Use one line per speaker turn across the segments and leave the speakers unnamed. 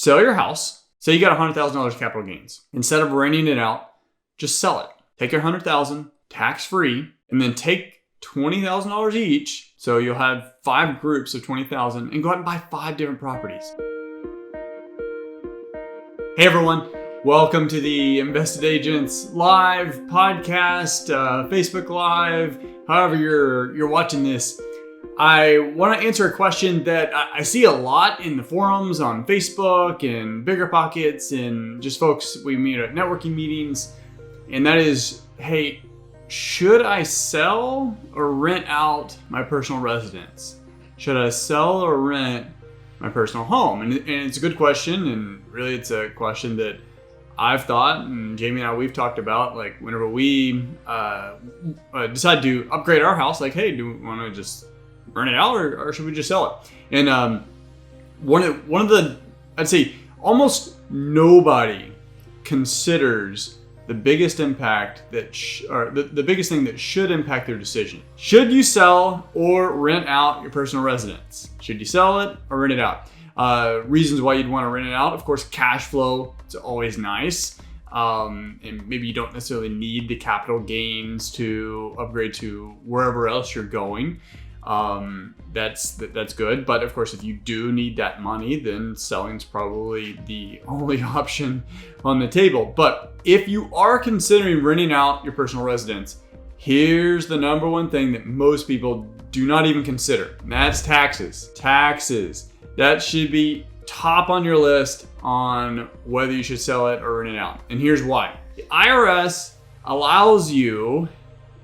Sell your house. Say you got $100,000 capital gains. Instead of renting it out, just sell it. Take your $100,000 tax-free, and then take $20,000 each. So you'll have 5 groups of $20,000 and go out and buy 5 different properties. Hey everyone, welcome to the Invested Agents live podcast, Facebook Live, however you're watching this. I want to answer a question that I see a lot in the forums on Facebook and Bigger Pockets and just folks we meet at networking meetings. And that is, hey, should I sell or rent out my personal residence? Should I sell or rent my personal home? And it's a good question. And really it's a question that I've thought, and Jamie and I, we've talked about, like whenever we decide to upgrade our house, like, hey, do we want to just rent it out or should we just sell it? And one of the, I'd say almost nobody considers the biggest impact the biggest thing that should impact their decision. Should you sell or rent out your personal residence? Should you sell it or rent it out? Reasons why you'd want to rent it out, of course, cash flow. It's always nice. And maybe you don't necessarily need the capital gains to upgrade to wherever else you're going. That's good. But of course, if you do need that money, then selling's probably the only option on the table. But if you are considering renting out your personal residence, here's the number one thing that most people do not even consider, and that's taxes. Taxes. That should be top on your list on whether you should sell it or rent it out. And here's why. The IRS allows you,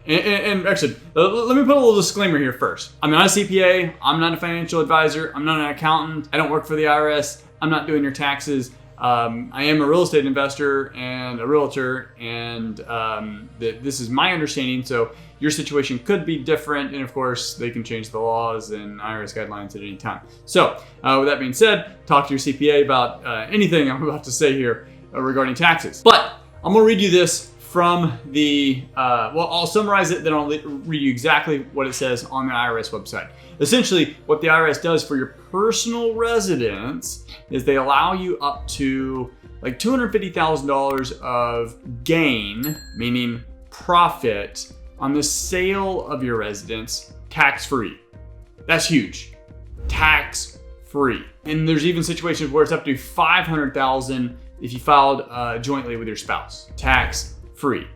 and actually, let me put a little disclaimer here first. I'm not a CPA. I'm not a financial advisor. I'm not an accountant. I don't work for the IRS. I'm not doing your taxes. I am a real estate investor and a realtor, and this is my understanding. So your situation could be different, and of course, they can change the laws and IRS guidelines at any time. So with that being said, talk to your CPA about anything I'm about to say here regarding taxes. But I'm gonna read you this from the, I'll summarize it, then I'll read you exactly what it says on the IRS website. Essentially, what the IRS does for your personal residence is they allow you up to like $250,000 of gain, meaning profit, on the sale of your residence tax-free. That's huge. Tax-free. And there's even situations where it's up to $500,000 if you filed jointly with your spouse. Tax-free.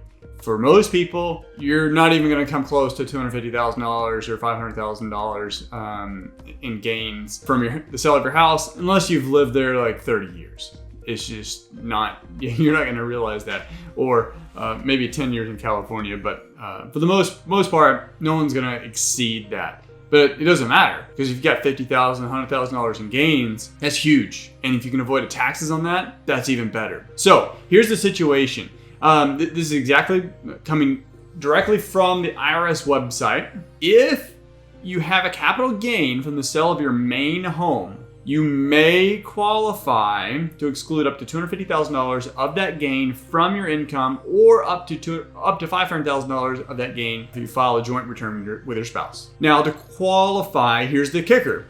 For most people, you're not even going to come close to $250,000 or $500,000 in gains from the sale of your house unless you've lived there like 30 years. It's just not, you're not going to realize that. Or maybe 10 years in California, but for the most part, no one's going to exceed that. But it doesn't matter, because if you've got $50,000, $100,000 in gains, that's huge. And if you can avoid the taxes on that, that's even better. So here's the situation. This is exactly coming directly from the IRS website. If you have a capital gain from the sale of your main home, you may qualify to exclude up to $250,000 of that gain from your income, or up to $500,000 of that gain if you file a joint return with your spouse. Now, to qualify, here's the kicker.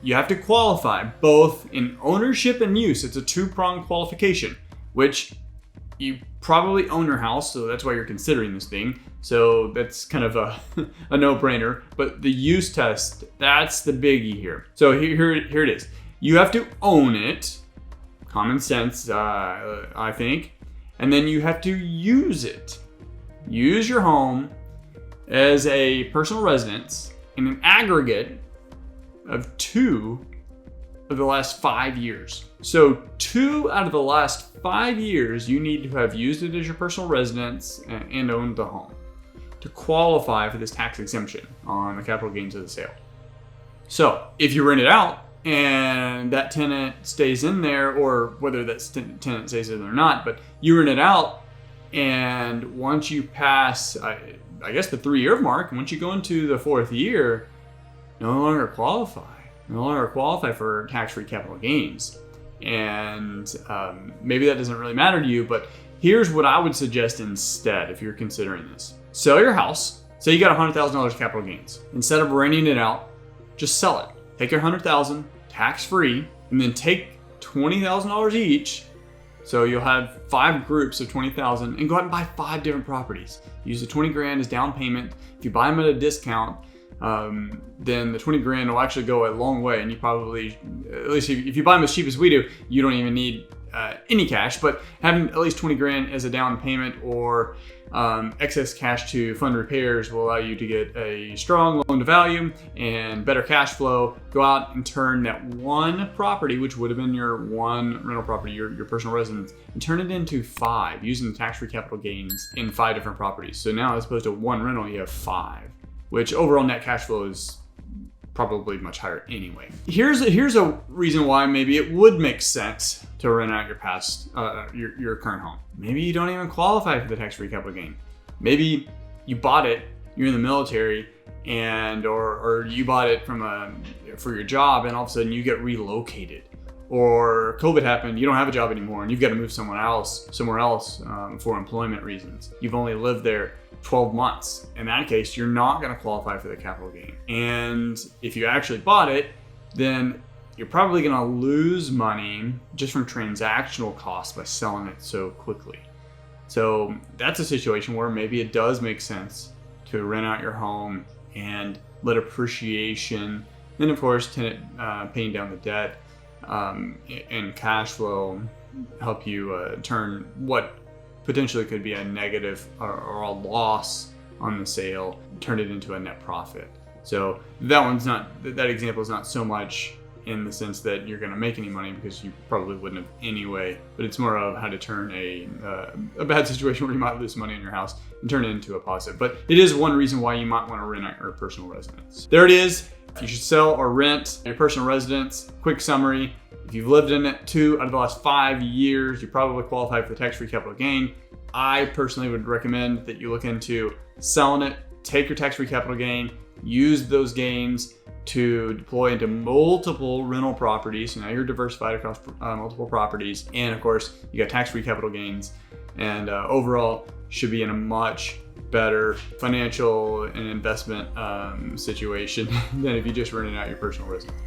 You have to qualify both in ownership and use. It's a 2-pronged qualification, which you probably own your house, so that's why you're considering this thing. So that's kind of a no-brainer. But the use test, that's the biggie here. So here it is. You have to own it, common sense, I think. And then you have to use it. Use your home as a personal residence in an aggregate of 2 of the last 5 years. So 2 out of the last 5 years, you need to have used it as your personal residence and owned the home to qualify for this tax exemption on the capital gains of the sale. So if you rent it out and that tenant stays in there, or whether that tenant stays in there or not, but you rent it out, and once you pass, I guess the 3-year mark, once you go into the 4th year, no longer qualify for tax-free capital gains. And maybe that doesn't really matter to you, but here's what I would suggest instead if you're considering this. Sell your house. Say you got $100,000 capital gains. Instead of renting it out, just sell it. Take your $100,000 tax-free, and then take $20,000 each. So you'll have 5 groups of 20,000 and go out and buy 5 different properties. Use the 20 grand as down payment. If you buy them at a discount, then the 20 grand will actually go a long way. And you probably, at least if you buy them as cheap as we do, you don't even need any cash, but having at least 20 grand as a down payment or excess cash to fund repairs will allow you to get a strong loan to value and better cash flow. Go out and turn that one property, which would have been your one rental property, your personal residence, and turn it into 5 using the tax-free capital gains in 5 different properties. So now, as opposed to one rental, you have 5, which overall net cash flow is probably much higher anyway. Here's a reason why maybe it would make sense to rent out your current home. Maybe you don't even qualify for the tax-free capital gain. Maybe you bought it, you're in the military, and or you bought it for your job, and all of a sudden you get relocated, or COVID happened, you don't have a job anymore, and you've got to move somewhere else for employment reasons. You've only lived there 12 months. In that case, you're not going to qualify for the capital gain. And if you actually bought it, then you're probably going to lose money just from transactional costs by selling it so quickly. So that's a situation where maybe it does make sense to rent out your home and let appreciation, then of course tenant paying down the debt and cash flow help you turn what potentially could be a negative or a loss on the sale, turn it into a net profit. So that example is not so much in the sense that you're going to make any money, because you probably wouldn't have anyway, but it's more of how to turn a bad situation where you might lose money in your house and turn it into a positive. But it is one reason why you might want to rent out your personal residence. There it is. If you should sell or rent your personal residence, quick summary. If you've lived in it 2 out of the last 5 years, you probably qualify for the tax-free capital gain. I personally would recommend that you look into selling it, take your tax-free capital gain, use those gains to deploy into multiple rental properties. So now you're diversified across multiple properties. And of course, you got tax-free capital gains, and overall should be in a much better financial and investment situation than if you just rented out your personal residence.